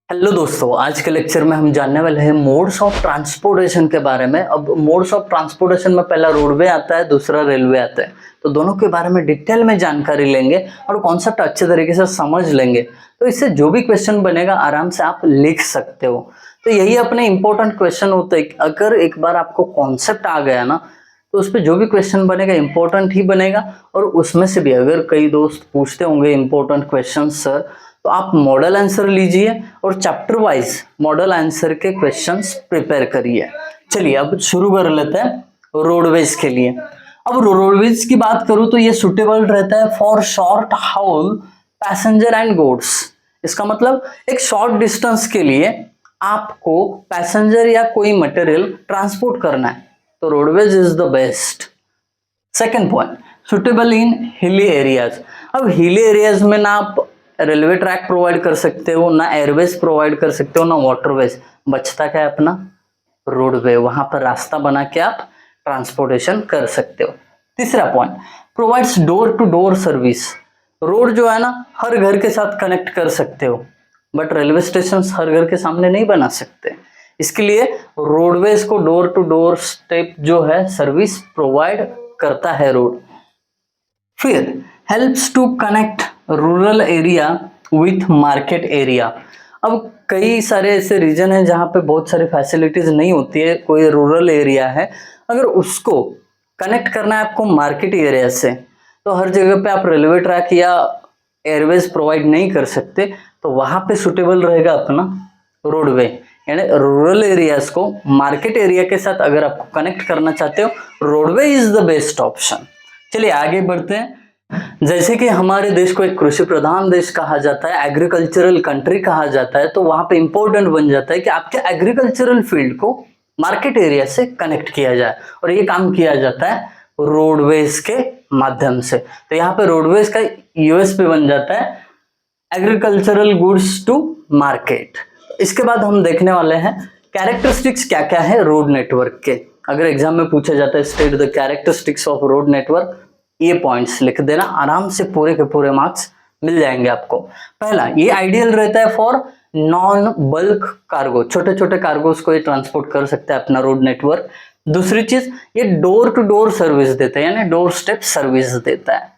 Hello दोस्तों, आज के लेक्चर में हम जानने वाले हैं मोड्स ऑफ ट्रांसपोर्टेशन के बारे में। अब मोड्स ऑफ ट्रांसपोर्टेशन में पहला रोडवे आता है, दूसरा रेलवे आता है। तो दोनों के बारे में डिटेल में जानकारी लेंगे और कॉन्सेप्ट अच्छे तरीके से समझ लेंगे। तो इससे जो भी क्वेश्चन बनेगा आराम से आप लिख सकते हो। तो यही अपने इंपॉर्टेंट क्वेश्चन होते हैं। अगर एक बार आपको कॉन्सेप्ट आ गया ना, तो उस पर जो भी क्वेश्चन बनेगा इंपॉर्टेंट ही बनेगा। और उसमें से भी अगर कई दोस्त पूछते होंगे इंपॉर्टेंट क्वेश्चन सर, तो आप मॉडल आंसर लीजिए और चैप्टर वाइज मॉडल आंसर के क्वेश्चंस प्रिपेयर करिए। चलिए अब शुरू कर लेते हैं रोडवेज के लिए। अब रोडवेज की बात करूं तो ये सुटेबल रहता है for short haul passenger and goods. इसका मतलब एक शॉर्ट डिस्टेंस के लिए आपको पैसेंजर या कोई मटेरियल ट्रांसपोर्ट करना है, तो roadways is the best. Second point, suitable in hilly areas. अब हिली एरियाज में ना आप रेलवे ट्रैक प्रोवाइड कर सकते हो, ना एयरवेज प्रोवाइड कर सकते हो, ना वाटरवेज। बचता क्या है अपना रोडवे, वहां पर रास्ता बना के आप ट्रांसपोर्टेशन कर सकते हो। तीसरा point, provides door to door service. Road जो है ना हर घर के साथ कनेक्ट कर सकते हो, बट रेलवे स्टेशन हर घर के सामने नहीं बना सकते। इसके लिए रोडवेज को डोर टू डोर स्टेप जो है सर्विस प्रोवाइड करता है रोड। फिर helps to connect rural area with market area. अब कई सारे ऐसे रीजन हैं जहाँ पे बहुत सारी फैसिलिटीज नहीं होती है, कोई रूरल एरिया है, अगर उसको कनेक्ट करना है आपको मार्केट एरिया से, तो हर जगह पे आप रेलवे ट्रैक या एयरवेज प्रोवाइड नहीं कर सकते, तो वहाँ पे सुटेबल रहेगा अपना रोडवे। यानी रूरल एरियाज को मार्केट एरिया के साथ अगर आपको कनेक्ट करना चाहते हो, roadway is the best option. चलिए आगे बढ़ते हैं। जैसे कि हमारे देश को एक कृषि प्रधान देश कहा जाता है, एग्रीकल्चरल कंट्री कहा जाता है, तो वहां पे इंपॉर्टेंट बन जाता है कि आपके एग्रीकल्चरल फील्ड को मार्केट एरिया से कनेक्ट किया जाए, और ये काम किया जाता है रोडवेज के माध्यम से। तो यहाँ पे रोडवेज का यूएसपी बन जाता है एग्रीकल्चरल गुड्स टू मार्केट। इसके बाद हम देखने वाले हैं कैरेक्टरिस्टिक्स क्या क्या है रोड नेटवर्क के। अगर एग्जाम में पूछा जाता है state the characteristics of road network, ये पॉइंट्स लिख देना, आराम से पूरे के पूरे मार्क्स मिल जाएंगे आपको। पहला, ये आइडियल रहता है फॉर नॉन बल्क कार्गो, छोटे छोटे कार्गोस को ये ट्रांसपोर्ट कर सकता है अपना रोड नेटवर्क। दूसरी चीज, ये डोर टू डोर सर्विस देता है, यानी डोर स्टेप सर्विस देता है।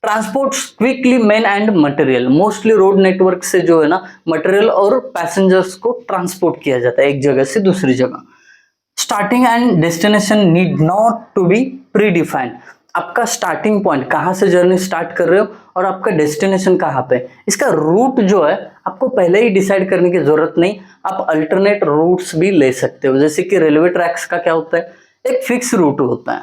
Transport quickly man and material. Mostly road network से जो है ना मटेरियल और पैसेंजर्स को ट्रांसपोर्ट किया जाता है एक जगह से दूसरी जगह। Starting and destination need not to be predefined. आपका स्टार्टिंग पॉइंट कहाँ से जर्नी स्टार्ट कर रहे हो और आपका डेस्टिनेशन कहाँ पे, इसका रूट जो है आपको पहले ही डिसाइड करने की जरूरत नहीं। आप अल्टरनेट रूट्स भी ले सकते हो। जैसे कि रेलवे ट्रैक्स का क्या होता है, एक फिक्स रूट होता है,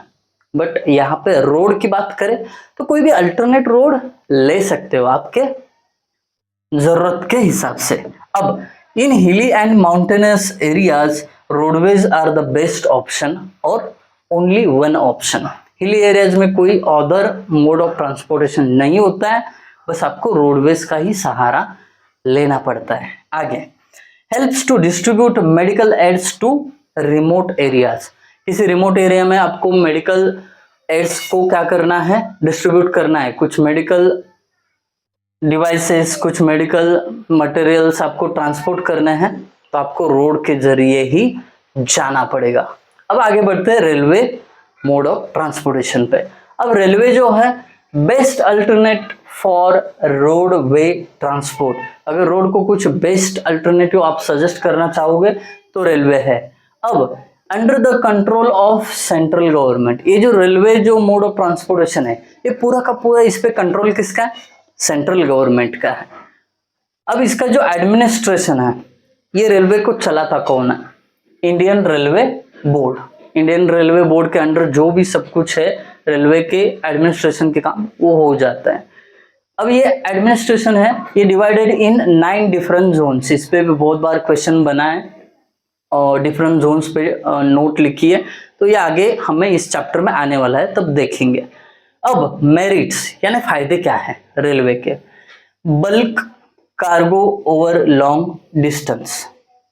बट यहाँ पे रोड की बात करें तो कोई भी अल्टरनेट रोड ले सकते हो आपके जरूरत के हिसाब से। अब in hilly and mountainous areas roadways are the best option और only one option. Hilly areas में कोई अदर मोड ऑफ ट्रांसपोर्टेशन नहीं होता है, बस आपको रोडवेज का ही सहारा लेना पड़ता है। आगे, helps to distribute medical aids to remote areas. किसी रिमोट एरिया में आपको मेडिकल एड्स को क्या करना है, डिस्ट्रीब्यूट करना है। कुछ मेडिकल डिवाइसेस, कुछ मेडिकल मटेरियल्स आपको ट्रांसपोर्ट करने हैं, तो आपको रोड के जरिए ही जाना पड़ेगा। अब आगे बढ़ते हैं रेलवे मोड ऑफ ट्रांसपोर्टेशन पे। अब रेलवे जो है best alternate for roadway transport. अगर रोड को कुछ बेस्ट अल्टरनेटिव आप सजेस्ट करना चाहोगे तो रेलवे है। अब under the control of central government, ये जो रेलवे जो मोड ऑफ ट्रांसपोर्टेशन है, ये पूरा का पूरा इस पे कंट्रोल किसका है, सेंट्रल गवर्नमेंट का है। अब इसका जो एडमिनिस्ट्रेशन है, ये रेलवे को चलाता कौन है, Indian railway board. Indian railway board के अंडर जो भी सब कुछ है रेलवे के एडमिनिस्ट्रेशन के काम, वो हो जाता है। अब ये एडमिनिस्ट्रेशन है, ये डिवाइडेड इन 9 डिफरेंट जोन्स। इस पे भी बहुत बार क्वेश्चन बना है और डिफरेंट जोन्स पे नोट लिखिए, तो ये आगे हमें इस चैप्टर में आने वाला है, तब देखेंगे। अब मेरिट्स यानी फायदे क्या है रेलवे के, bulk cargo over long distance.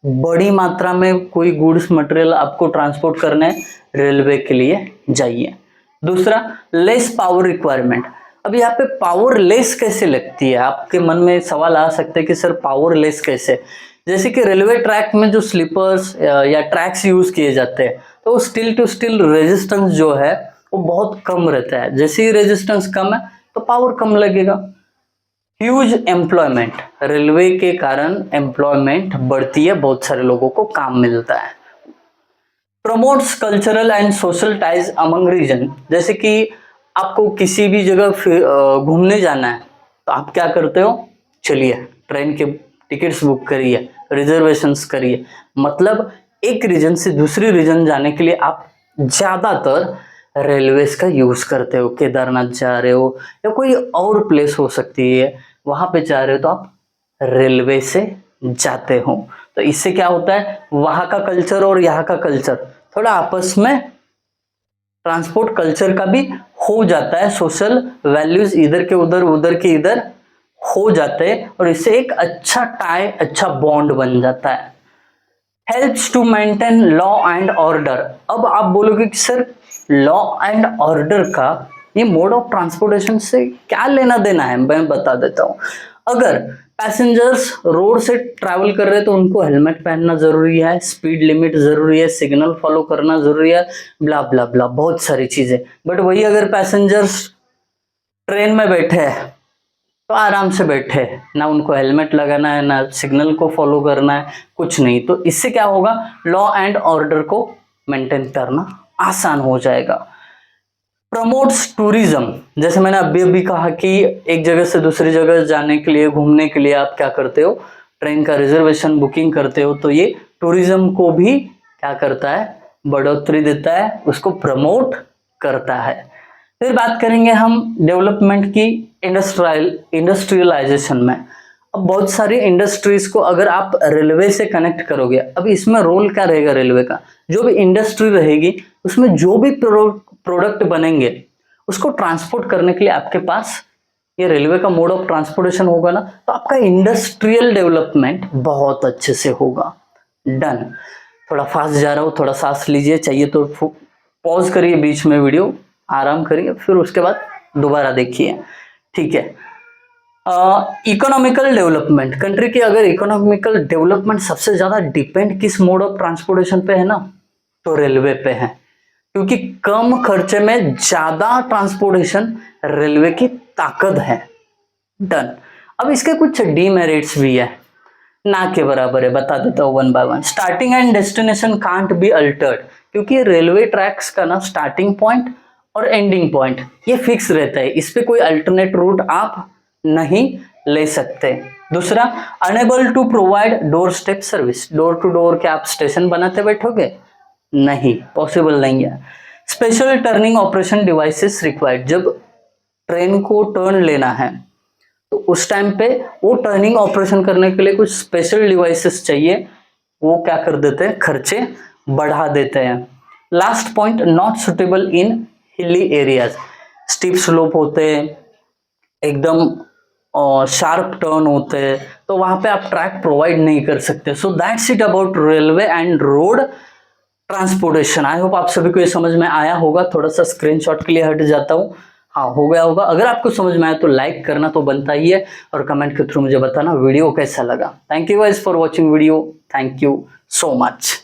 बड़ी मात्रा में कोई गुड्स मटेरियल आपको ट्रांसपोर्ट करना है, रेलवे के लिए जाइए। दूसरा, लेस पावर रिक्वायरमेंट। अब यहाँ पे पावरलेस कैसे लगती है, आपके मन में सवाल आ सकते हैं कि सर पावरलेस कैसे। जैसे कि रेलवे ट्रैक में जो स्लीपर्स या ट्रैक्स यूज किए जाते हैं तो स्टील टू स्टील रेजिस्टेंस जो है वो बहुत कम रहता है। जैसे ही रेजिस्टेंस कम है तो पावर कम लगेगा। ह्यूज एम्प्लॉयमेंट, रेलवे के कारण एम्प्लॉयमेंट बढ़ती है, बहुत सारे लोगों को काम मिलता है। Promotes cultural and social ties among region, जैसे कि आपको किसी भी जगह घूमने जाना है तो आप क्या करते हो, चलिए ट्रेन के टिकट्स बुक करिए, रिजर्वेशंस करिए। मतलब एक रीजन से दूसरी रीजन जाने के लिए आप ज्यादातर रेलवेज का यूज करते हो। केदारनाथ जा रहे हो या कोई और प्लेस हो सकती है, वहां पे जा रहे हो तो आप रेलवे से जाते हो। तो इससे क्या होता है, वहां का कल्चर और यहाँ का कल्चर थोड़ा आपस में ट्रांसपोर्ट कल्चर का भी हो जाता है, सोशल वैल्यूज इधर के उधर उधर के इधर हो जाते हैं और इससे एक अच्छा टाई, अच्छा बॉन्ड बन जाता है। Helps to maintain law and order. अब आप बोलोगे कि सर लॉ एंड ऑर्डर का ये मोड ऑफ ट्रांसपोर्टेशन से क्या लेना देना है, मैं बता देता हूँ। अगर पैसेंजर्स रोड से ट्रैवल कर रहे हैं तो उनको हेलमेट पहनना जरूरी है, स्पीड लिमिट जरूरी है, सिग्नल फॉलो करना जरूरी है, ब्ला ब्ला ब्ला, बहुत सारी चीजें। बट वही अगर पैसेंजर्स ट्रेन में बैठे हैं तो आराम से बैठे, ना उनको हेलमेट लगाना है, ना सिग्नल को फॉलो करना है, कुछ नहीं। तो इससे क्या होगा, लॉ एंड ऑर्डर को मेंटेन करना आसान हो जाएगा। प्रमोट्स टूरिज्म, जैसे मैंने अभी अभी कहा कि एक जगह से दूसरी जगह जाने के लिए, घूमने के लिए आप क्या करते हो, ट्रेन का रिजर्वेशन बुकिंग करते हो। तो ये टूरिज्म को भी क्या करता है, बढ़ोतरी देता है, उसको प्रमोट करता है। फिर बात करेंगे हम डेवलपमेंट की इंडस्ट्रियलाइजेशन में। अब बहुत सारी इंडस्ट्रीज को अगर आप रेलवे से कनेक्ट करोगे, अब इसमें रोल क्या रहेगा रेलवे का, जो भी इंडस्ट्री रहेगी उसमें जो भी प्रोडक्ट बनेंगे उसको ट्रांसपोर्ट करने के लिए आपके पास ये रेलवे का मोड ऑफ ट्रांसपोर्टेशन होगा ना, तो आपका इंडस्ट्रियल डेवलपमेंट बहुत अच्छे से होगा। डन। थोड़ा फास्ट जा रहा हूँ, थोड़ा सांस लीजिए, चाहिए तो पॉज करिए बीच में वीडियो, आराम करिए, फिर उसके बाद दोबारा देखिए, ठीक है। इकोनॉमिकल डेवलपमेंट, कंट्री की अगर इकोनॉमिकल डेवलपमेंट सबसे ज्यादा डिपेंड किस मोड ऑफ ट्रांसपोर्टेशन पे है ना, तो रेलवे पे है, क्योंकि कम खर्चे में ज्यादा ट्रांसपोर्टेशन रेलवे की ताकत है। डन। अब इसके कुछ डीमेरिट्स भी है, ना के बराबर है, बता देता हूँ one by one. Starting and destination can't be altered, क्योंकि रेलवे ट्रैक्स का ना स्टार्टिंग पॉइंट और एंडिंग पॉइंट ये फिक्स रहता है, इस पे कोई अल्टरनेट रूट आप नहीं ले सकते। दूसरा, enable to provide door step service, door to door क्या आप स्टेशन बनाते बैठोगे, नहीं, पॉसिबल नहीं है। Special turning operation devices required, जब ट्रेन को टर्न लेना है तो उस टाइम पे वो टर्निंग ऑपरेशन करने के लिए कुछ स्पेशल डिवाइसेस चाहिए, वो क्या कर देते हैं, खर्चे बढ़ा देते हैं। Last point, not suitable in hilly areas, steep slope होते हैं, एकदम शार्प टर्न होते हैं, तो वहां पे आप ट्रैक प्रोवाइड नहीं कर सकते। So that's it about railway and road transportation. I hope आप सभी को ये समझ में आया होगा। थोड़ा सा स्क्रीनशॉट के लिए हट जाता हूँ, हाँ हो गया होगा। अगर आपको समझ में आया तो लाइक करना तो बनता ही है, और कमेंट के थ्रू मुझे बताना वीडियो कैसा लगा। Thank you guys for watching video, thank you so much.